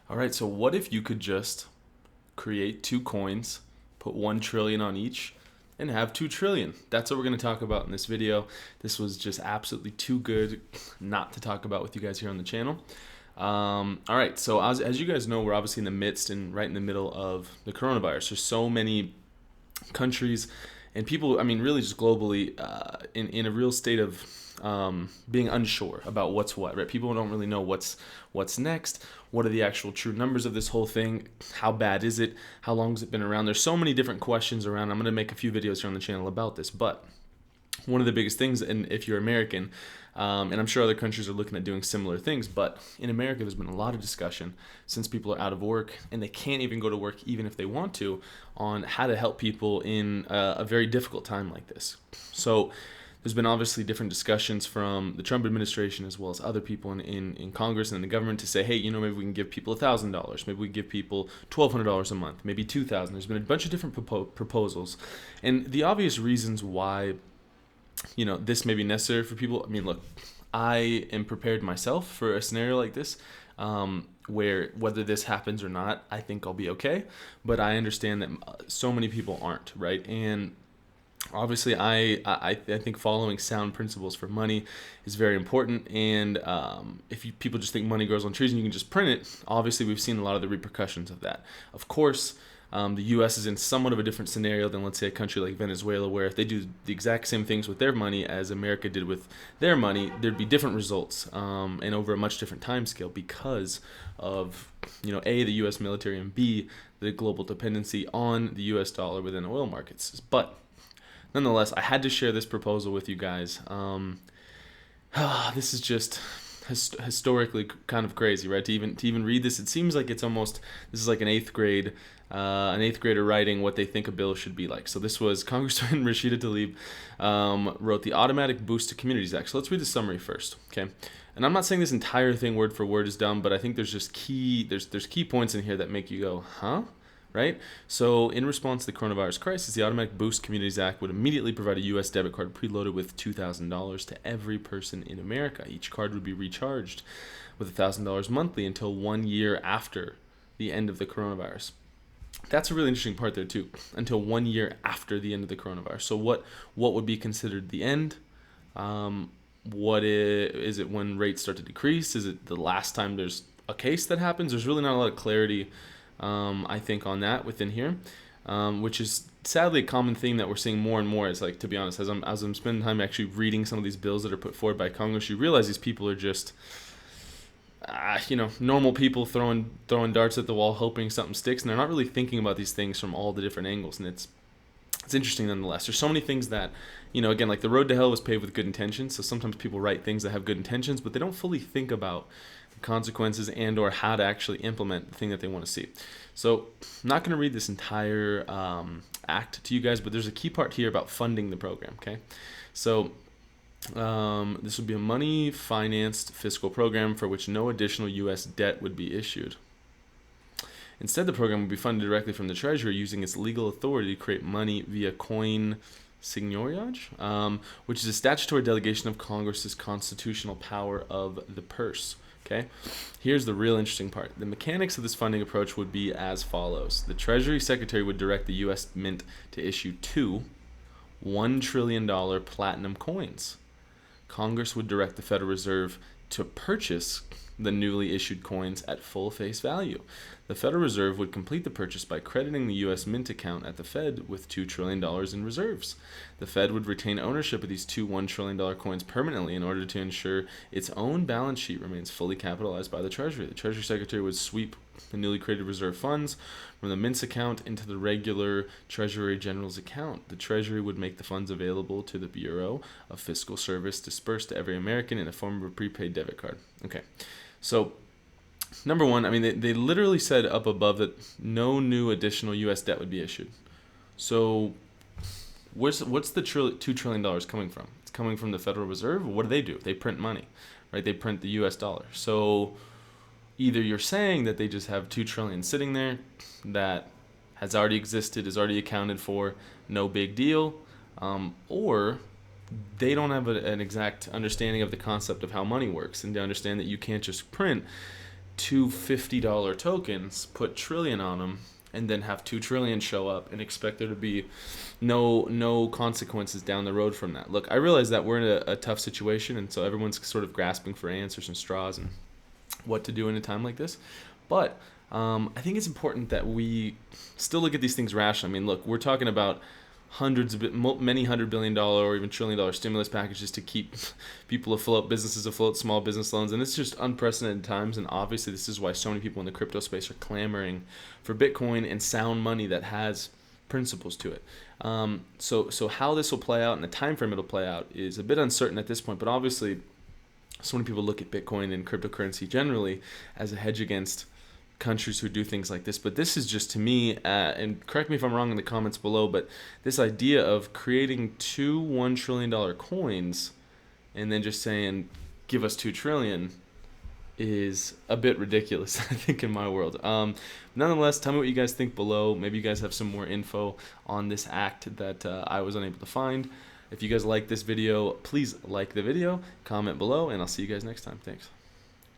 All right, so what if you could just create two coins, put 1 trillion on each, and have 2 trillion? That's what we're going to talk about in this video. This was just absolutely too good not to talk about with you guys here on the channel. All right, so as you guys know, we're obviously in the midst and right in the middle of the coronavirus. There's so many countries and people, I mean, really just globally, in a real state of being unsure about what's what, right? People don't really know what's next. What are the actual true numbers of this whole thing? How bad is it? How long has it been around? There's so many different questions around. I'm going to make a few videos here on the channel about this, but one of the biggest things, and if you're American, and I'm sure other countries are looking at doing similar things, but in America, there's been a lot of discussion since people are out of work and they can't even go to work even if they want to, on how to help people in a very difficult time like this. So there's been obviously different discussions from the Trump administration as well as other people in Congress and in the government to say, hey, maybe we can give people $1,000, maybe we give people $1,200 a month, maybe $2,000. There's been a bunch of different proposals, and the obvious reasons why this may be necessary for people. I mean, look, I am prepared myself for a scenario like this, where whether this happens or not, I think I'll be okay. But I understand that so many people aren't, right? And obviously, I think following sound principles for money is very important. And if people just think money grows on trees and you can just print it, obviously we've seen a lot of the repercussions of that. Of course, the U.S. is in somewhat of a different scenario than, let's say, a country like Venezuela, where if they do the exact same things with their money as America did with their money, there'd be different results, and over a much different time scale because of, A, the U.S. military, and B, the global dependency on the U.S. dollar within oil markets. But nonetheless, I had to share this proposal with you guys. This is just historically kind of crazy, right? To even read this, it seems like this is like an eighth grader writing what they think a bill should be like. So this was Congresswoman Rashida Tlaib, wrote the Automatic Boost to Communities Act. So let's read the summary first, okay? And I'm not saying this entire thing word for word is dumb, but I think there's just key points in here that make you go, huh? Right? So in response to the coronavirus crisis, the Automatic Boost Communities Act would immediately provide a U.S. debit card preloaded with $2,000 to every person in America. Each card would be recharged with $1,000 monthly until 1 year after the end of the coronavirus. That's a really interesting part there too, until 1 year after the end of the coronavirus. So what would be considered the end? Is it when rates start to decrease? Is it the last time there's a case that happens? There's really not a lot of clarity, I think, on that within here, which is sadly a common theme that we're seeing more and more. Is, like, to be honest, as I'm spending time actually reading some of these bills that are put forward by Congress, you realize these people are just normal people throwing darts at the wall, hoping something sticks, and they're not really thinking about these things from all the different angles. And it's interesting nonetheless. There's so many things that, again, like the road to hell was paved with good intentions. So sometimes people write things that have good intentions, but they don't fully think about the consequences and or how to actually implement the thing that they want to see. So I'm not going to read this entire act to you guys, but there's a key part here about funding the program, okay? So this would be a money-financed fiscal program for which no additional U.S. debt would be issued. Instead, the program would be funded directly from the Treasury using its legal authority to create money via coin seigniorage, which is a statutory delegation of Congress's constitutional power of the purse. Okay, here's the real interesting part. The mechanics of this funding approach would be as follows. The Treasury Secretary would direct the U.S. Mint to issue two $1 trillion platinum coins. Congress would direct the Federal Reserve to purchase the newly issued coins at full face value. The Federal Reserve would complete the purchase by crediting the U.S. Mint account at the Fed with $2 trillion in reserves. The Fed would retain ownership of these two $1 trillion coins permanently in order to ensure its own balance sheet remains fully capitalized by the Treasury. The Treasury Secretary would sweep the newly created reserve funds from the Mint's account into the regular Treasury General's account. The Treasury would make the funds available to the Bureau of Fiscal Service, dispersed to every American in the form of a prepaid debit card. Okay, so number one, I mean, they literally said up above that no new additional U.S. debt would be issued. So what's the $2 trillion coming from? It's coming from the Federal Reserve. What do? They print money, right? They print the U.S. dollar. So either you're saying that they just have $2 trillion sitting there that has already existed, is already accounted for, no big deal, or they don't have an exact understanding of the concept of how money works, and to understand that you can't just print two $50 tokens, put trillion on them, and then have 2 trillion show up and expect there to be no consequences down the road from that. Look, I realize that we're in a tough situation, and so everyone's sort of grasping for answers and straws and what to do in a time like this. But I think it's important that we still look at these things rationally. I mean, look, we're talking about many $100 billion or even $1 trillion stimulus packages to keep people afloat, businesses afloat, small business loans, and it's just unprecedented times. And obviously, this is why so many people in the crypto space are clamoring for Bitcoin and sound money that has principles to it. So how this will play out and the time frame it'll play out is a bit uncertain at this point. But obviously, so many people look at Bitcoin and cryptocurrency generally as a hedge against countries who do things like this. But this is just, to me, and correct me if I'm wrong in the comments below, but this idea of creating two $1 trillion coins and then just saying, give us 2 trillion is a bit ridiculous, I think, in my world. Nonetheless, tell me what you guys think below. Maybe you guys have some more info on this act that I was unable to find. If you guys like this video, please like the video, comment below, and I'll see you guys next time. Thanks.